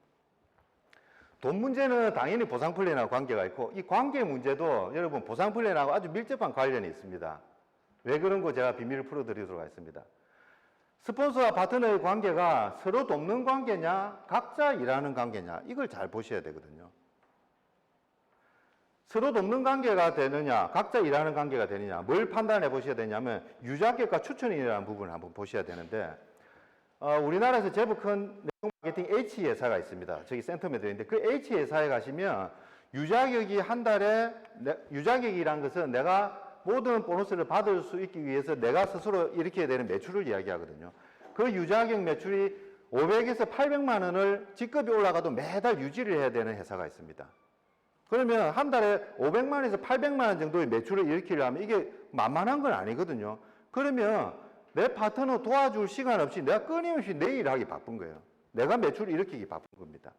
돈 문제는 당연히 보상 플랜하고 관계가 있고 이 관계 문제도 여러분 보상 플랜하고 아주 밀접한 관련이 있습니다. 왜 그런 거 제가 비밀을 풀어드리도록 하겠습니다. 스폰서와 파트너의 관계가 서로 돕는 관계냐 각자 일하는 관계냐 이걸 잘 보셔야 되거든요. 서로 돕는 관계가 되느냐, 각자 일하는 관계가 되느냐, 뭘 판단해 보셔야 되냐면 유자격과 추천인이라는 부분을 한번 보셔야 되는데, 우리나라에서 제법 큰 내용 마케팅 H 회사가 있습니다. 저기 센터메도 있는데 그 H 회사에 가시면 유자격이 한 달에, 유자격이란 것은 내가 모든 보너스를 받을 수 있기 위해서 내가 스스로 일으켜야 되는 매출을 이야기하거든요. 그 유자격 매출이 500에서 800만 원을 직급이 올라가도 매달 유지를 해야 되는 회사가 있습니다. 그러면 한 달에 500만 원에서 800만 원 정도의 매출을 일으키려면 이게 만만한 건 아니거든요. 그러면 내 파트너 도와줄 시간 없이 내가 끊임없이 내 일하기 바쁜 거예요. 내가 매출을 일으키기 바쁜 겁니다.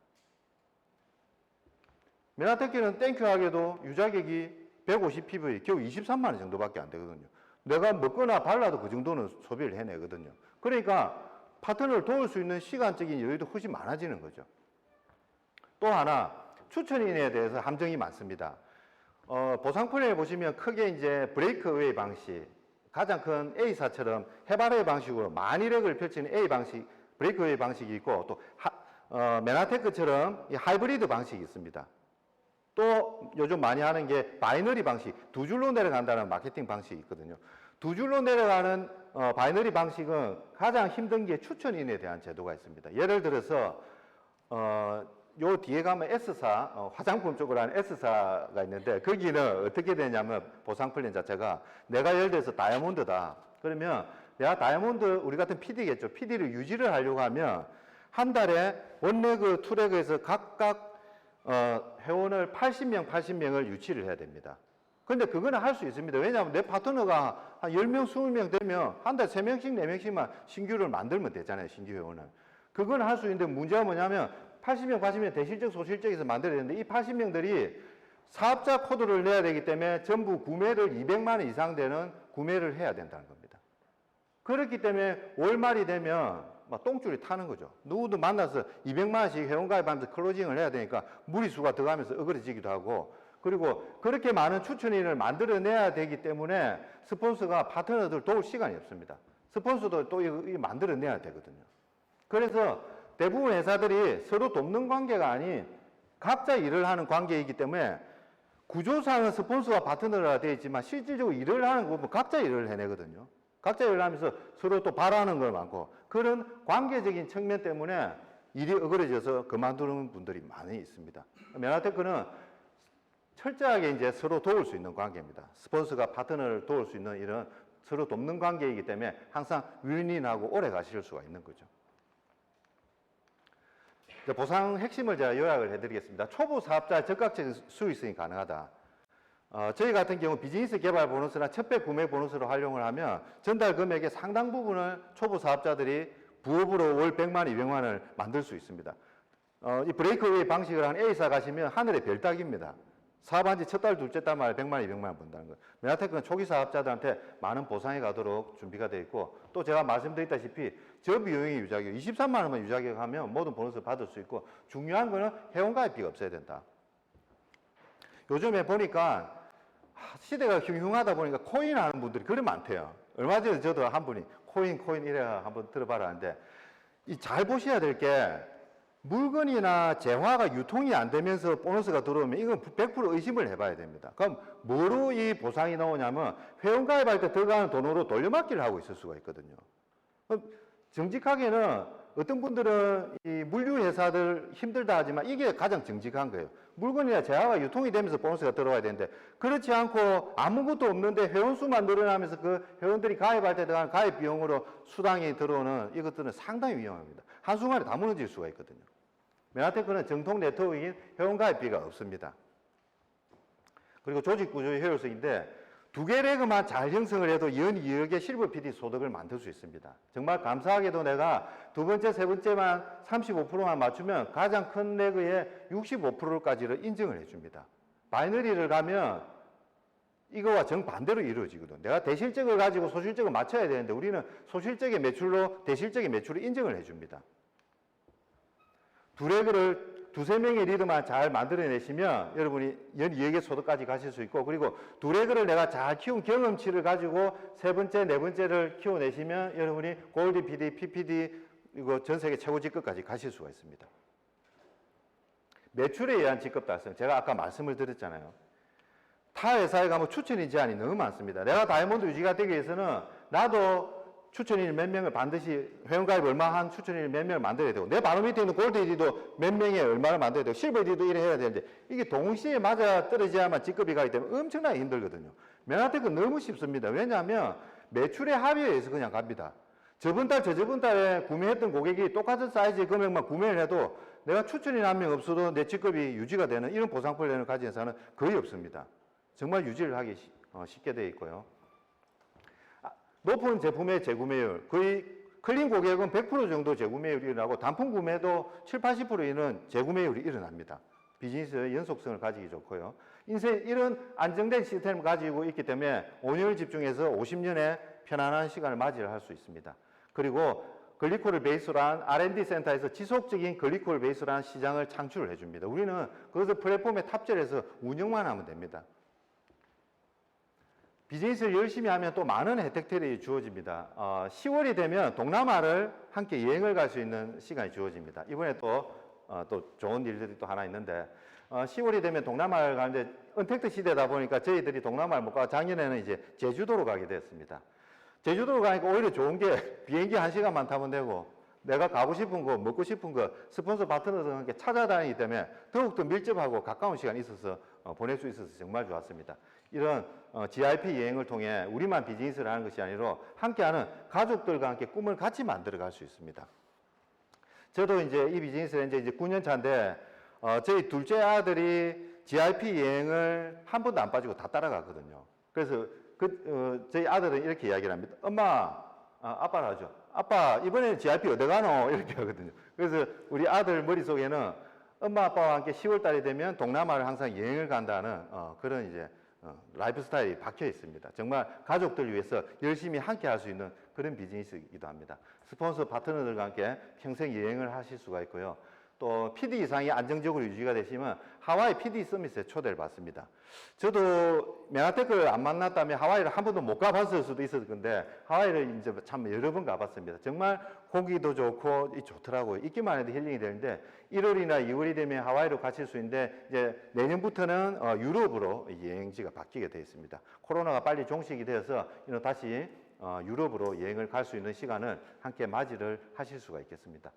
메나테크는 땡큐하게도 유자격이 150PV 겨우 23만 원 정도밖에 안 되거든요. 내가 먹거나 발라도 그 정도는 소비를 해내거든요. 그러니까 파트너를 도울 수 있는 시간적인 여유도 훨씬 많아지는 거죠. 또 하나, 추천인에 대해서 함정이 많습니다. 보상 플랜을 보시면 크게 이제 브레이크웨이 방식, 가장 큰 A사처럼 해바라기 방식으로 만이력을 펼치는 A 방식, 브레이크웨이 방식이 있고, 또 메나테크처럼 하이브리드 방식이 있습니다. 또 요즘 많이 하는 게 바이너리 방식, 두 줄로 내려간다는 마케팅 방식이 있거든요. 두 줄로 내려가는 바이너리 방식은 가장 힘든 게 추천인에 대한 제도가 있습니다. 예를 들어서 요 뒤에 가면 S사, 화장품 쪽으로 하는 S사가 있는데 거기는 어떻게 되냐면 보상 플랜 자체가 내가 예를 들어서 다이아몬드다. 그러면 내가 다이아몬드, 우리 같은 PD겠죠. PD를 유지를 하려고 하면 한 달에 원래그 투레그에서 각각 회원을 80명을 유치를 해야 됩니다. 근데 그거는 할 수 있습니다. 왜냐하면 내 파트너가 한 10명, 20명 되면 한 달에 3명씩, 4명씩만 신규를 만들면 되잖아요. 신규 회원은. 그거는 할 수 있는데 문제가 뭐냐면 80명 대실적, 소실적에서 만들어야 되는데 이 80명들이 사업자 코드를 내야 되기 때문에 전부 구매를 200만 원 이상 되는 구매를 해야 된다는 겁니다. 그렇기 때문에 월말이 되면 막 똥줄이 타는 거죠. 누구도 만나서 200만 원씩 회원가입하면서 클로징을 해야 되니까 무리수가 들어가면서 어그러지기도 하고, 그리고 그렇게 많은 추천인을 만들어내야 되기 때문에 스폰서가 파트너들 도울 시간이 없습니다. 스폰서도 또 이거 만들어내야 되거든요. 그래서 대부분 회사들이 서로 돕는 관계가 아닌 각자 일을 하는 관계이기 때문에 구조상은 스폰서와 파트너가 되어 있지만 실질적으로 일을 하는 건 각자 일을 해내거든요. 각자 일을 하면서 서로 또 바라는 걸 많고, 그런 관계적인 측면 때문에 일이 어그러져서 그만두는 분들이 많이 있습니다. 메나테크는 철저하게 이제 서로 도울 수 있는 관계입니다. 스폰서가 파트너를 도울 수 있는 이런 서로 돕는 관계이기 때문에 항상 윈윈하고 오래 가실 수가 있는 거죠. 보상 핵심을 제가 요약을 해드리겠습니다. 초보 사업자 적극적인 수익성이 가능하다. 저희 같은 경우 비즈니스 개발 보너스나 첫배 구매 보너스로 활용을 하면 전달 금액의 상당 부분을 초보 사업자들이 부업으로 월 100만, 200만 원을 만들 수 있습니다. 이 브레이크웨이 방식을 한 A사 가시면 하늘의 별 따기입니다. 사업한 지 첫 달, 둘째 달 말에 100만, 200만 원 번다는 거예요. 메나테크는 초기 사업자들한테 많은 보상이 가도록 준비가 되어 있고, 또 제가 말씀드렸다시피 저 비용이 유자격, 23만 원만 유자격 하면 모든 보너스를 받을 수 있고, 중요한 거는 회원가입비가 없어야 된다. 요즘에 보니까 시대가 흉흉하다 보니까 코인 하는 분들이 그리 많대요. 얼마 전에 저도 한 분이 코인 이래가 한번 들어봐라 하는데, 잘 보셔야 될 게 물건이나 재화가 유통이 안 되면서 보너스가 들어오면 이건 100% 의심을 해봐야 됩니다. 그럼 뭐로 이 보상이 나오냐면 회원가입할 때 들어가는 돈으로 돌려막기를 하고 있을 수가 있거든요. 정직하게는 어떤 분들은 이 물류회사들 힘들다 하지만 이게 가장 정직한 거예요. 물건이나 재화가 유통이 되면서 보너스가 들어와야 되는데, 그렇지 않고 아무것도 없는데 회원수만 늘어나면서 그 회원들이 가입할 때 들어가는 가입 비용으로 수당이 들어오는 이것들은 상당히 위험합니다. 한순간에 다 무너질 수가 있거든요. 메나테크는 정통 네트워크인 회원가입비가 없습니다. 그리고 조직구조의 효율성인데, 두 개 레그만 잘 형성을 해도 연 2억의 실버 PD 소득을 만들 수 있습니다. 정말 감사하게도 내가 두 번째, 세 번째만 35%만 맞추면 가장 큰 레그의 65%까지를 인정을 해줍니다. 바이너리를 가면 이거와 정반대로 이루어지거든. 내가 대실적을 가지고 소실적을 맞춰야 되는데 우리는 소실적의 매출로 대실적의 매출을 인정을 해줍니다. 두 레그를 두세 명의 리더만 잘 만들어내시면 여러분이 연 2억의 소득까지 가실 수 있고, 그리고 두 레그를 내가 잘 키운 경험치를 가지고 세 번째, 네 번째를 키워내시면 여러분이 골드 PD, PPD, 이거 전 세계 최고 직급까지 가실 수가 있습니다. 매출에 의한 직급 달성, 제가 아까 말씀을 드렸잖아요. 타 회사에 가면 추천인 제한이 너무 많습니다. 내가 다이아몬드 유지가 되기 위해서는 나도 추천인 몇 명을 반드시 회원가입 얼마 한 추천인 몇 명을 만들어야 되고 내 바로 밑에 있는 골드 ED도 몇 명의 얼마를 만들어야 되고 실버 ED도 이래 해야 되는데 이게 동시에 맞아 떨어져야만 직급이 가기 때문에 엄청나게 힘들거든요. 메가테크는 너무 쉽습니다. 왜냐하면 매출의 합의에 의해서 그냥 갑니다. 저번 달, 저저번 달에 구매했던 고객이 똑같은 사이즈의 금액만 구매를 해도 내가 추천인 한 명 없어도 내 직급이 유지가 되는 이런 보상 플랜을 가진 회사는 거의 없습니다. 정말 유지를 하기 쉽게 되어 있고요. 높은 제품의 재구매율, 거의 클린 고객은 100% 정도 재구매율이 일어나고 단품 구매도 7, 80%는 재구매율이 일어납니다. 비즈니스의 연속성을 가지기 좋고요. 인생 이런 안정된 시스템을 가지고 있기 때문에 5년을 집중해서 50년의 편안한 시간을 맞이를 할 수 있습니다. 그리고 글리콜을 베이스로 한 R&D 센터에서 지속적인 글리콜 베이스로 한 시장을 창출을 해줍니다. 우리는 그것을 플랫폼에 탑재를 해서 운영만 하면 됩니다. 비즈니스를 열심히 하면 또 많은 혜택들이 주어집니다. 10월이 되면 동남아를 함께 여행을 갈 수 있는 시간이 주어집니다. 이번에 또 좋은 일들이 또 하나 있는데 10월이 되면 동남아를 가는데 언택트 시대다 보니까 저희들이 동남아를 못 가고 작년에는 이제 제주도로 가게 됐습니다. 제주도로 가니까 오히려 좋은 게 비행기 1시간만 타면 되고 내가 가고 싶은 거, 먹고 싶은 거 스폰서 파트너들과 함께 찾아다니기 때문에 더욱더 밀접하고 가까운 시간이 있어서 보낼 수 있어서 정말 좋았습니다. 이런 GIP 여행을 통해 우리만 비즈니스를 하는 것이 아니라 함께하는 가족들과 함께 꿈을 같이 만들어 갈 수 있습니다. 저도 이제 이 비즈니스를 이제 9년 차인데 저희 둘째 아들이 GIP 여행을 한 번도 안 빠지고 다 따라가거든요. 그래서 저희 아들은 이렇게 이야기를 합니다. 엄마, 아빠를 하죠. 아빠, 이번에 GIP 어디 가노? 이렇게 하거든요. 그래서 우리 아들 머릿속에는 엄마, 아빠와 함께 10월 달이 되면 동남아를 항상 여행을 간다는 그런 이제 라이프 스타일이 박혀 있습니다. 정말 가족들 위해서 열심히 함께 할 수 있는 그런 비즈니스이기도 합니다. 스폰서 파트너들과 함께 평생 여행을 하실 수가 있고요. 또 PD 이상이 안정적으로 유지가 되시면 하와이 PD 서밋에 초대를 받습니다. 저도 메가테크를 안 만났다면 하와이를 한 번도 못 가봤을 수도 있었을 건데 하와이를 이제 참 여러 번 가봤습니다. 정말 공기도 좋고 좋더라고요. 있기만 해도 힐링이 되는데 1월이나 2월이 되면 하와이로 가실 수 있는데 이제 내년부터는 유럽으로 여행지가 바뀌게 되어 있습니다. 코로나가 빨리 종식이 되어서 다시 유럽으로 여행을 갈 수 있는 시간을 함께 맞이를 하실 수가 있겠습니다.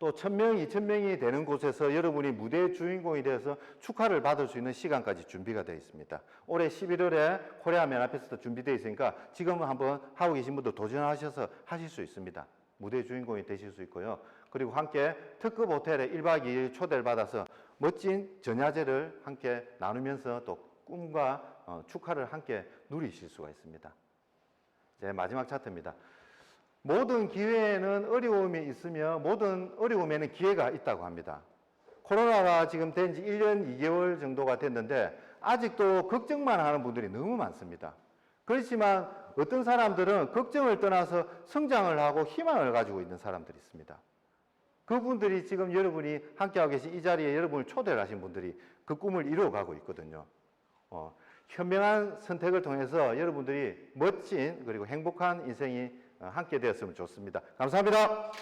또 1000명, 2000명이 되는 곳에서 여러분이 무대의 주인공이 되어서 축하를 받을 수 있는 시간까지 준비가 되어 있습니다. 올해 11월에 코리아 메나페스트 준비되어 있으니까 지금은 한번 하고 계신 분들 도전하셔서 하실 수 있습니다. 무대의 주인공이 되실 수 있고요. 그리고 함께 특급 호텔에 1박 2일 초대를 받아서 멋진 전야제를 함께 나누면서 또 꿈과 축하를 함께 누리실 수가 있습니다. 이제 마지막 차트입니다. 모든 기회에는 어려움이 있으며 모든 어려움에는 기회가 있다고 합니다. 코로나가 지금 된 지 1년 2개월 정도가 됐는데 아직도 걱정만 하는 분들이 너무 많습니다. 그렇지만 어떤 사람들은 걱정을 떠나서 성장을 하고 희망을 가지고 있는 사람들이 있습니다. 그분들이 지금 여러분이 함께하고 계신 이 자리에 여러분을 초대를 하신 분들이 그 꿈을 이루어가고 있거든요. 현명한 선택을 통해서 여러분들이 멋진 그리고 행복한 인생이 함께 되었으면 좋습니다. 감사합니다.